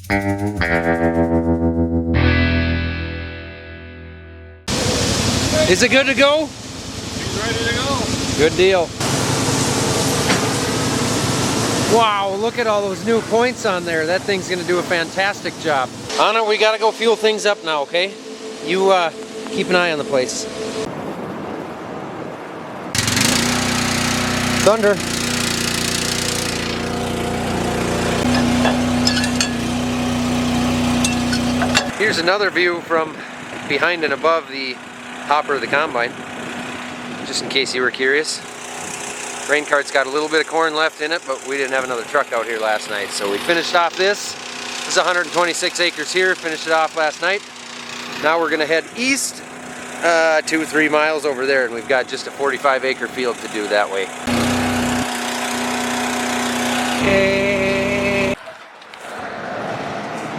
Is it good to go? He's ready to go. Good deal. Wow, look at all those new points on there. That thing's gonna do a fantastic job. Anna, we gotta go fuel things up now, okay? You keep an eye on the place. Thunder. Here's another view from behind and above the hopper of the combine, just in case you were curious. Grain cart's got a little bit of corn left in it, but we didn't have another truck out here last night, so we finished off this. This is 126 acres here, finished it off last night. Now we're gonna head east 2-3 miles over there, and we've got just a 45 acre field to do that way. Okay.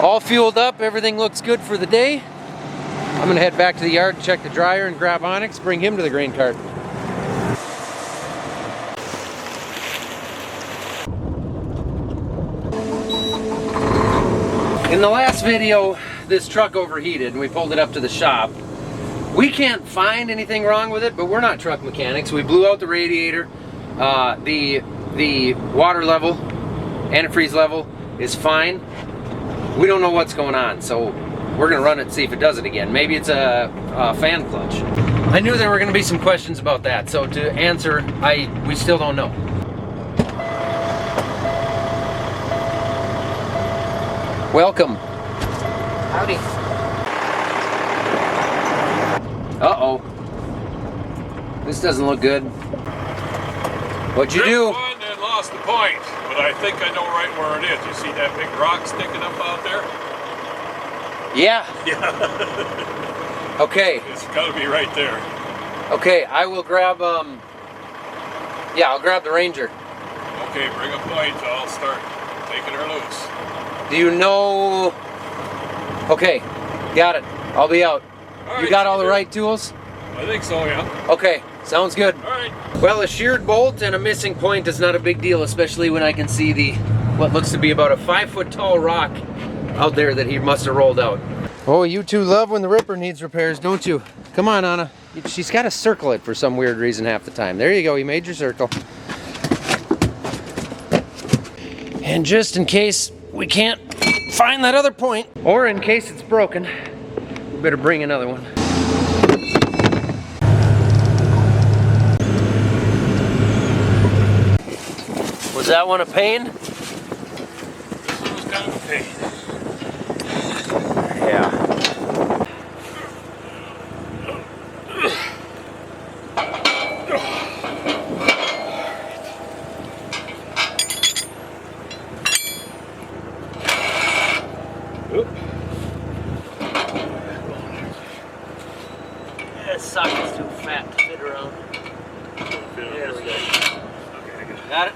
All fueled up, everything looks good for the day. I'm gonna head back to the yard and check the dryer and grab Onyx, bring him to the grain cart. In the last video, this truck overheated and we pulled it up to the shop. We can't find anything wrong with it, but we're not truck mechanics. We blew out the radiator. The water level, antifreeze level is fine. We don't know what's going on, so we're gonna run it and see if it does it again. Maybe it's a fan clutch. I knew there were gonna be some questions about that, so to answer, we still don't know. Welcome. Howdy. Uh-oh. This doesn't look good. What'd you do? One and lost the point, but I think I know right where it is. You see that big rock sticking up out there? Yeah. Yeah. Okay. It's got to be right there. Okay, I will grab, yeah, I'll grab the Ranger. Okay, bring a point. I'll start taking her loose. Do you know? Okay, got it. I'll be out. All You got all the right tools? I think so, yeah. Okay, sounds good. All right. Well, a sheared bolt and a missing point is not a big deal, especially when I can see what looks to be about a 5-foot tall rock out there that he must have rolled out. Oh, you two love when the ripper needs repairs, don't you? Come on, Anna. She's got to circle it for some weird reason half the time. There you go, you made your circle. And just in case we can't find that other point, or in case it's broken, we better bring another one. Was that one a pain? This one was kind of a pain. Yeah. That socket's too fat to fit around. There we go. Okay, Got it?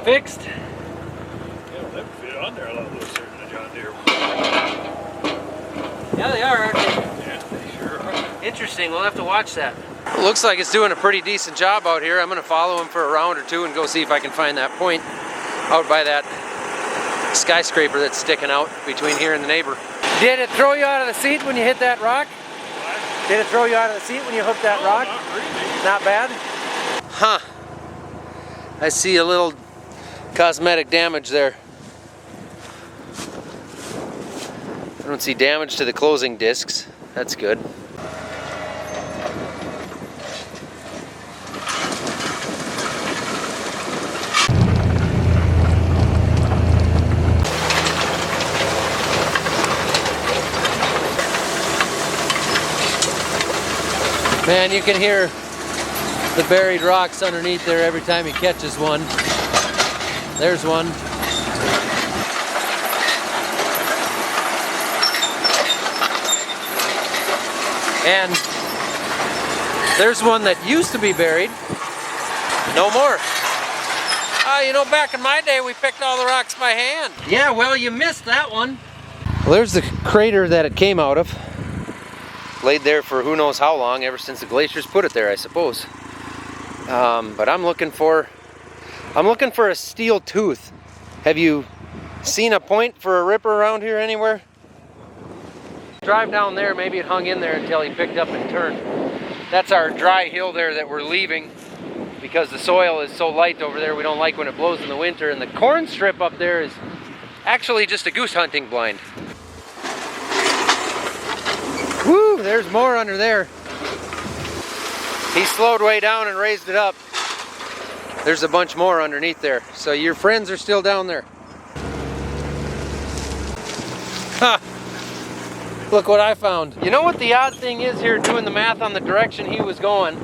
Fixed. Yeah, well, that would fit on there a lot looser than a John Deere. Yeah, they are, aren't they? Yeah, they sure are. Interesting, we'll have to watch that. It looks like it's doing a pretty decent job out here. I'm gonna follow him for a round or two and go see if I can find that point out by that skyscraper that's sticking out between here and the neighbor. Did it throw you out of the seat when you hit that rock? What? Did it throw you out of the seat when you hooked that rock? Not really. Not bad? Huh. I see a little cosmetic damage there. I don't see damage to the closing discs. That's good. Man, you can hear the buried rocks underneath there every time he catches one. There's one. And there's one that used to be buried. No more. You know, back in my day, we picked all the rocks by hand. Yeah, well, you missed that one. Well, there's the crater that it came out of. Laid there for who knows how long, ever since the glaciers put it there, I suppose. But I'm looking for I'm looking for a steel tooth. Have you seen a point for a ripper around here anywhere? Drive down there, maybe it hung in there until he picked up and turned. That's our dry hill there that we're leaving because the soil is so light over there. We don't like when it blows in the winter, and the corn strip up there is actually just a goose hunting blind. Woo, there's more under there. He slowed way down and raised it up. There's a bunch more underneath there. So your friends are still down there. Ha! Look what I found. You know what the odd thing is here, doing the math on the direction he was going?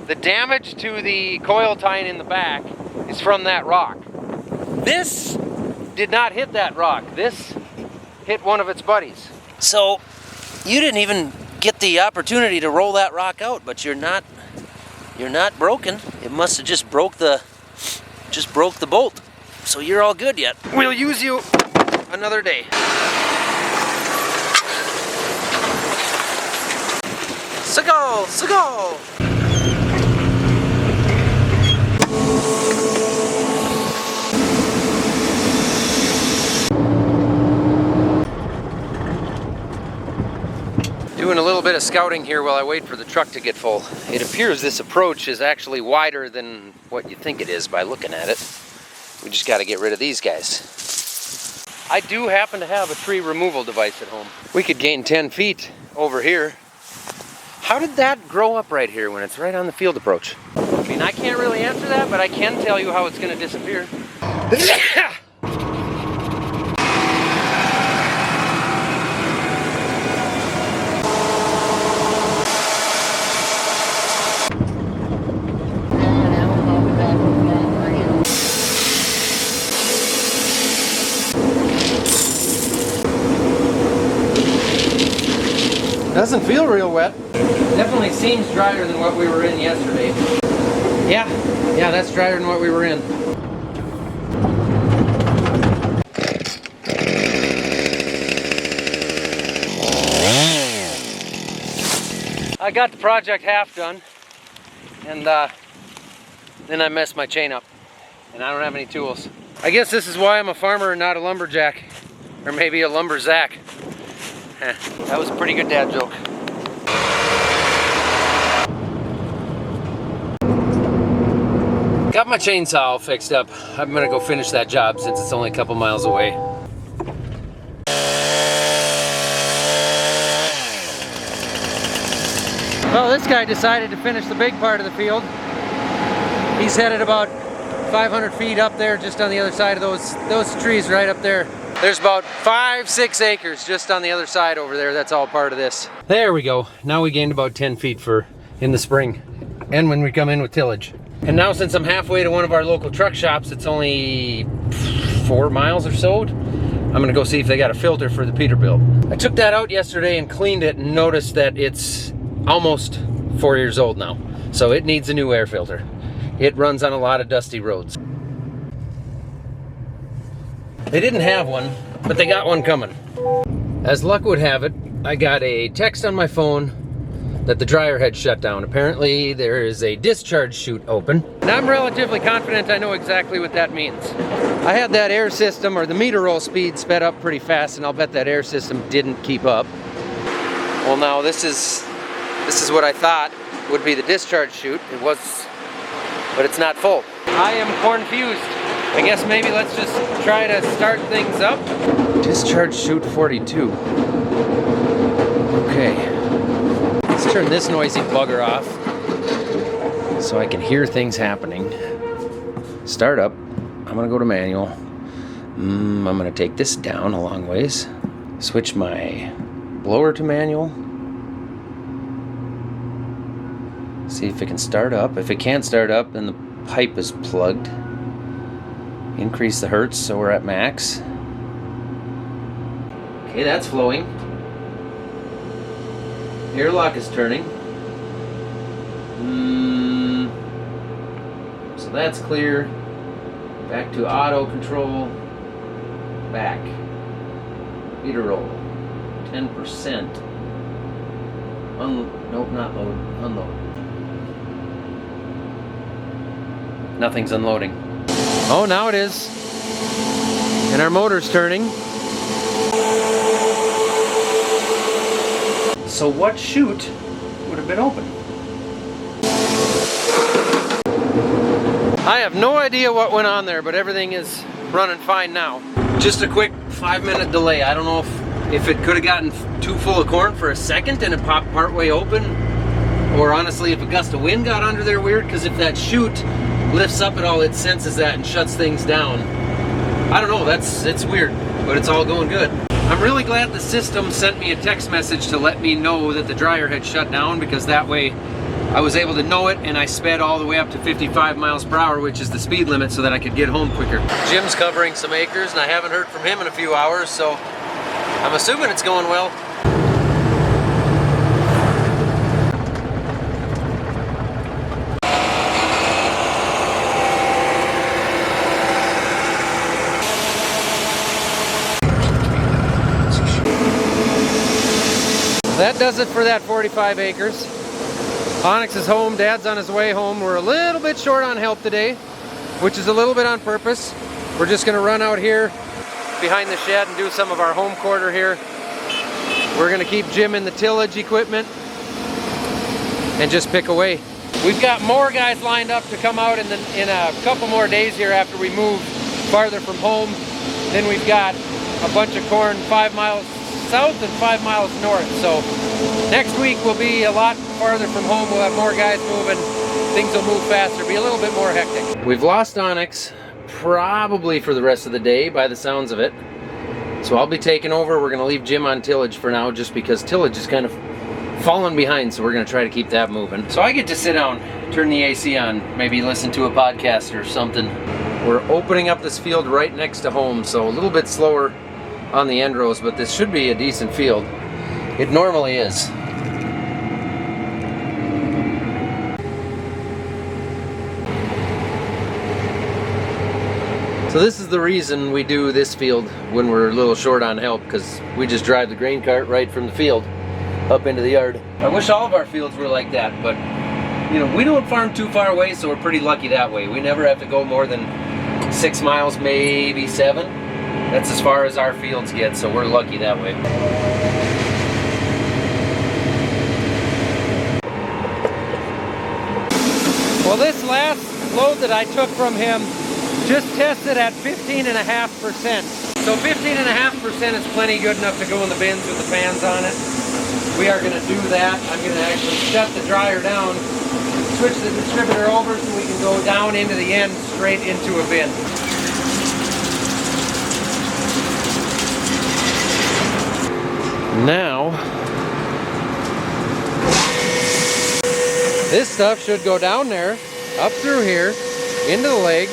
The damage to the coil tying in the back is from that rock. This did not hit that rock. This hit one of its buddies. So you didn't even get the opportunity to roll that rock out, but you're not broken. It must have just broke the bolt. So you're all good yet. We'll use you another day. Sugo! Sugo! Doing a little bit of scouting here while I wait for the truck to get full. It appears this approach is actually wider than what you think it is by looking at it. We just got to get rid of these guys. I do happen to have a tree removal device at home. We could gain 10 feet over here. How did that grow up right here when it's right on the field approach? I mean, I can't really answer that, but I can tell you how it's going to disappear. Doesn't feel real wet. Definitely seems drier than what we were in yesterday. Yeah, that's drier than what we were in. I got the project half done, and then I messed my chain up, and I don't have any tools. I guess this is why I'm a farmer and not a lumberjack, or maybe a lumberzack. That was a pretty good dad joke. Got my chainsaw all fixed up. I'm gonna go finish that job since it's only a couple miles away. Well, this guy decided to finish the big part of the field. He's headed about 500 feet up there, just on the other side of those trees right up there. There's about 5-6 acres just on the other side over there. That's all part of this. There we go. Now we gained about 10 feet for in the spring and when we come in with tillage. And now since I'm halfway to one of our local truck shops, it's only 4 miles or so. I'm gonna go see if they got a filter for the Peterbilt. I took that out yesterday and cleaned it and noticed that it's almost 4 years old now. So it needs a new air filter. It runs on a lot of dusty roads. They didn't have one, but they got one coming. As luck would have it, I got a text on my phone that the dryer had shut down. Apparently there is a discharge chute open. And I'm relatively confident I know exactly what that means. I had that air system, or the meter roll speed, sped up pretty fast, and I'll bet that air system didn't keep up. Well, now this is what I thought would be the discharge chute. It was, but it's not full. I am CORNfused. I guess maybe let's just try to start things up. Discharge chute 42. Okay. Let's turn this noisy bugger off so I can hear things happening. Start up. I'm gonna go to manual. I'm gonna take this down a long ways. Switch my blower to manual. See if it can start up. If it can't start up, then the pipe is plugged. Increase the hertz so we're at max. Okay, that's flowing. Airlock is turning. So that's clear. Back to auto control. Back. Meter roll. 10%. Nope, not load. Unload. Nothing's unloading. Oh, now it is. And our motor's turning. So what chute would have been open? I have no idea what went on there, but everything is running fine now. Just a quick 5-minute delay. I don't know if it could have gotten too full of corn for a second and it popped partway open, or honestly if a gust of wind got under there weird, because if that chute lifts up at all, it senses that and shuts things down. I don't know, it's weird, but it's all going good. I'm really glad the system sent me a text message to let me know that the dryer had shut down, because that way I was able to know it, and I sped all the way up to 55 miles per hour, which is the speed limit, so that I could get home quicker. Jim's covering some acres, and I haven't heard from him in a few hours, so I'm assuming it's going well. That does it for that 45 acres. Onyx is home, Dad's on his way home. We're a little bit short on help today, which is a little bit on purpose. We're just gonna run out here behind the shed and do some of our home quarter here. We're gonna keep Jim in the tillage equipment and just pick away. We've got more guys lined up to come out in a couple more days here after we move farther from home. Then we've got a bunch of corn 5 miles south and 5 miles north. So next week will be a lot farther from home. We'll have more guys moving. Things will move faster, be a little bit more hectic. We've lost Onyx probably for the rest of the day by the sounds of it. So I'll be taking over. We're gonna leave Jim on tillage for now, just because tillage is kind of falling behind, so we're gonna try to keep that moving. So I get to sit down, turn the AC on, maybe listen to a podcast or something. We're opening up this field right next to home, so a little bit slower on the end rows, but this should be a decent field. It normally is. So this is the reason we do this field when we're a little short on help, because we just drive the grain cart right from the field up into the yard. I wish all of our fields were like that, but you know, we don't farm too far away, so we're pretty lucky that way. We never have to go more than 6 miles, maybe 7. That's as far as our fields get, so we're lucky that way. Well, this last load that I took from him just tested at 15.5%. So 15.5% is plenty good enough to go in the bins with the fans on it. We are going to do that. I'm going to actually shut the dryer down, switch the distributor over so we can go down into the end straight into a bin. Now, this stuff should go down there, up through here, into the leg,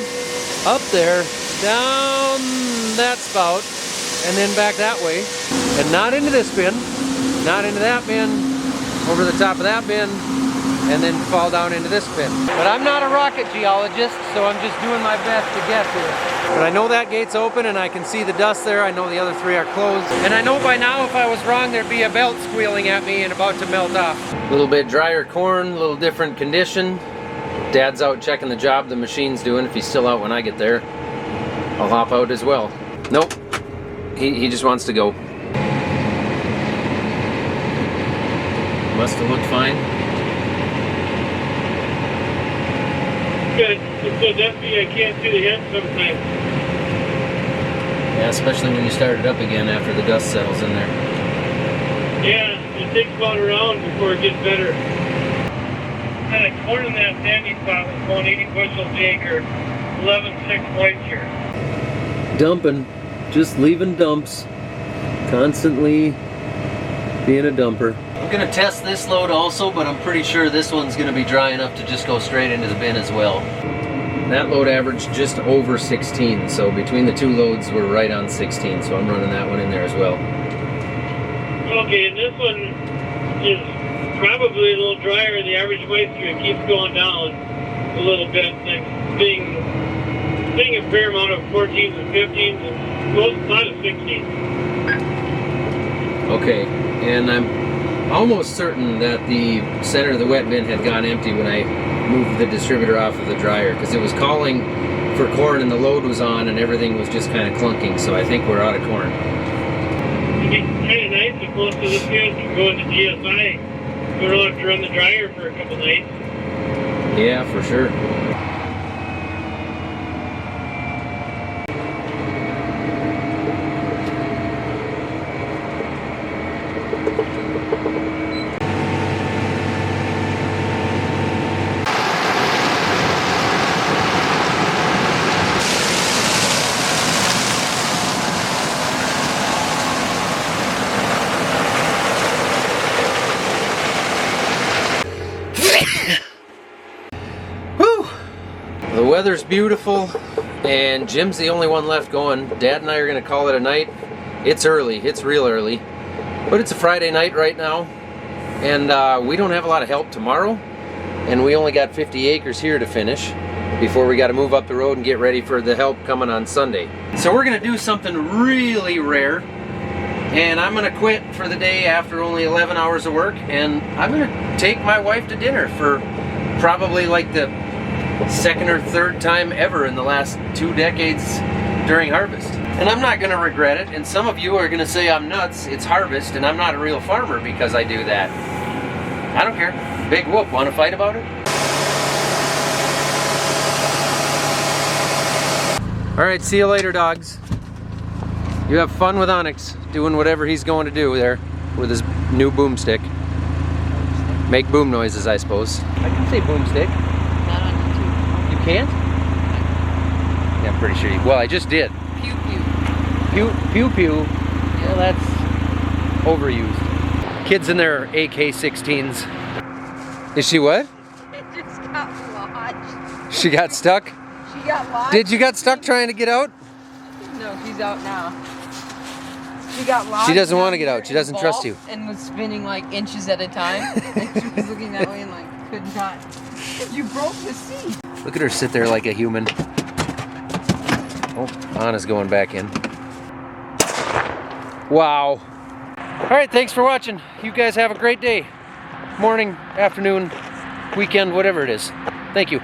up there, down that spout, and then back that way, and not into this bin, not into that bin, over the top of that bin, and then fall down into this bin. But I'm not a rocket geologist, so I'm just doing my best to get here. But I know that gate's open and I can see the dust there. I know the other 3 are closed. And I know by now if I was wrong, there'd be a belt squealing at me and about to melt off. A little bit drier corn, a little different condition. Dad's out checking the job the machine's doing. If he's still out when I get there, I'll hop out as well. Nope, he just wants to go. Must have looked fine. Good. It's so dusty I can't see the head sometimes. Yeah, especially when you start it up again after the dust settles in there. Yeah, it takes about a round before it gets better. Had a corn in that standing spot was going 80 bushels an acre, 11.6 moisture. Dumping, just leaving dumps, constantly being a dumper. I'm gonna test this load also, but I'm pretty sure this one's gonna be dry enough to just go straight into the bin as well. That load averaged just over 16, so between the 2 loads we're right on 16, so I'm running that one in there as well. Okay, and this one is probably a little drier. The average moisture keeps going down a little bit, being a fair amount of 14s and 15s, and most not of 16s. Okay, and I'm almost certain that the center of the wet bin had gone empty when I moved the distributor off of the dryer, because it was calling for corn and the load was on and everything was just kind of clunking, so I think we're out of corn. It'd be kind of nice if most of the fields can go into GSI. We don't have to run the dryer for a couple nights. Yeah, for sure. The weather's beautiful, and Jim's the only one left going. Dad and I are going to call it a night. It's early, it's real early, but it's a Friday night right now, and we don't have a lot of help tomorrow, and we only got 50 acres here to finish before we got to move up the road and get ready for the help coming on Sunday. So we're going to do something really rare, and I'm going to quit for the day after only 11 hours of work, and I'm going to take my wife to dinner for probably like the second or third time ever in the last 2 decades during harvest. And I'm not going to regret it, and some of you are going to say I'm nuts. It's harvest and I'm not a real farmer because I do that. I don't care. Big whoop. Want to fight about it? Alright, see you later, dogs. You have fun with Onyx doing whatever he's going to do there with his new boomstick. Make boom noises, I suppose. I can say boomstick. Not on YouTube. You can't? Yeah, I'm pretty sure you... Well, I just did. Pew pew. Pew, pew, pew. Well, that's overused. Kids in their AK-16s. Is she what? It just got lodged. She got stuck? She got lodged. Did you got stuck trying to get out? No, she's out now. She got lodged. She doesn't want to get out. She doesn't trust you. And was spinning like inches at a time. And she was looking that way and like could not. You broke the seat. Look at her sit there like a human. Oh, Anna's going back in. Wow. All right, thanks for watching. You guys have a great day. Morning, afternoon, weekend, whatever it is. Thank you.